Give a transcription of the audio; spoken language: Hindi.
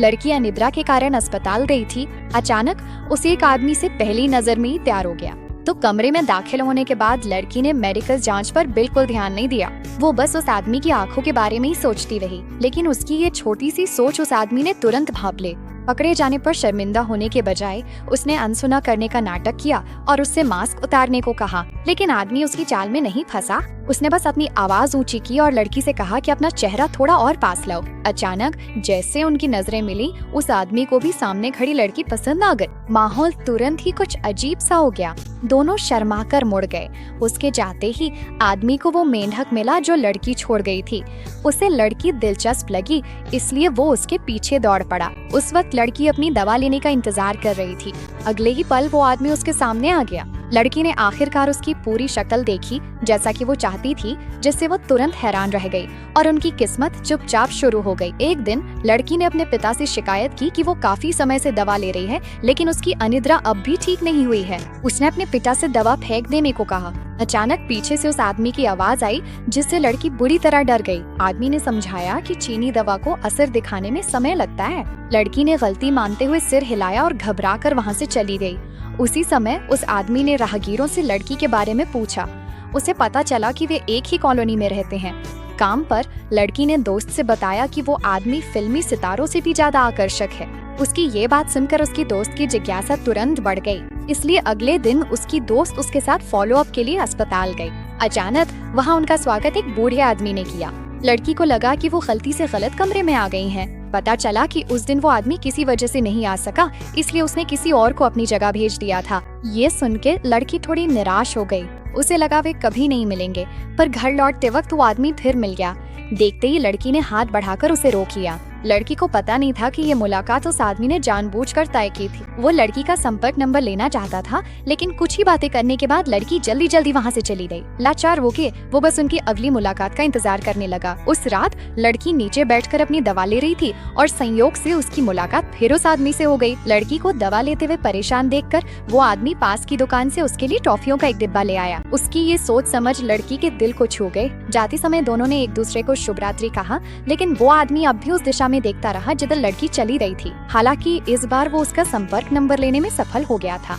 लड़की अनिद्रा के कारण अस्पताल गई थी। अचानक उसे एक आदमी से पहली नजर में ही प्यार हो गया। तो कमरे में दाखिल होने के बाद लड़की ने मेडिकल जांच पर बिल्कुल ध्यान नहीं दिया। वो बस उस आदमी की आंखों के बारे में ही सोचती रही। लेकिन उसकी ये छोटी सी सोच उस आदमी ने तुरंत भांप ले। पकड़े जाने पर शर्मिंदा होने के बजाय उसने अनसुना करने का नाटक किया और उससे मास्क उतारने को कहा। लेकिन आदमी उसकी चाल में नहीं फंसा। उसने बस अपनी आवाज ऊंची की और लड़की से कहा कि अपना चेहरा थोड़ा और पास लाओ। अचानक जैसे उनकी नजरें मिली, उस आदमी को भी सामने खड़ी लड़की पसंद आ गई। माहौल तुरंत ही कुछ अजीब सा हो गया। दोनों शर्माकर मुड़ गए। उसके जाते ही आदमी को वो मेंढक मिला जो लड़की छोड़ गई थी। उसे लड़की दिलचस्प लगी, इसलिए वो उसके पीछे दौड़ पड़ा। उस वक्त लड़की अपनी दवा लेने का इंतजार कर रही थी। अगले ही पल वो आदमी उसके सामने आ गया। लड़की ने आखिरकार उसकी पूरी शक्ल देखी जैसा कि वो चाहती थी, जिससे वो तुरंत हैरान रह गई और उनकी किस्मत चुपचाप शुरू हो गई। एक दिन लड़की ने अपने पिता से शिकायत की कि वो काफी समय से दवा ले रही है, लेकिन उसकी अनिद्रा अब भी ठीक नहीं हुई है। उसने अपने पिता से दवा फेंक देने को कहा। अचानक पीछे से उस आदमी की आवाज आई, जिससे लड़की बुरी तरह डर गई। आदमी ने समझाया कि चीनी दवा को असर दिखाने में समय लगता है। लड़की ने गलती मानते हुए सिर हिलाया और घबराकर वहाँ से चली गई। उसी समय उस आदमी ने राहगीरों से लड़की के बारे में पूछा। उसे पता चला कि वे एक ही कॉलोनी में रहते हैं। काम पर लड़की ने दोस्त से बताया कि वो आदमी फिल्मी सितारों से भी ज्यादा आकर्षक है। उसकी ये बात सुनकर उसकी दोस्त की जिज्ञासा तुरंत बढ़ गई, इसलिए अगले दिन उसकी दोस्त उसके साथ फॉलो अप के लिए अस्पताल गई। अचानक वहाँ उनका स्वागत एक बूढ़े आदमी ने किया। लड़की को लगा कि वो गलती से गलत कमरे में आ गई हैं। पता चला कि उस दिन वो आदमी किसी वजह से नहीं आ सका, इसलिए उसने किसी और को अपनी जगह भेज दिया था। ये सुन के लड़की थोड़ी निराश हो गई। उसे लगा वे कभी नहीं मिलेंगे, पर घर लौटते वक्त वो आदमी फिर मिल गया। देखते ही लड़की ने हाथ बढ़ाकर उसे रोक लिया। लड़की को पता नहीं था कि ये मुलाकात उस आदमी ने जानबूझकर तय की थी। वो लड़की का संपर्क नंबर लेना चाहता था, लेकिन कुछ ही बातें करने के बाद लड़की जल्दी जल्दी वहाँ से चली गई। लाचार होके वो बस उनकी अगली मुलाकात का इंतजार करने लगा। उस रात लड़की नीचे बैठकर अपनी दवा ले रही थी और संयोग से उसकी मुलाकात फिर उस आदमी से हो गई। लड़की को दवा लेते हुए परेशान देखकर वो आदमी पास की दुकान से उसके लिए टॉफियों का एक डिब्बा ले आया। उसकी ये सोच समझ लड़की के दिल को छू गए। जाते समय दोनों ने एक दूसरे को शुभ रात्रि कहा, लेकिन वो आदमी अब भी उस दिशा में देखता रहा जिधर लड़की चली रही थी। हालांकि इस बार वो उसका संपर्क नंबर लेने में सफल हो गया था।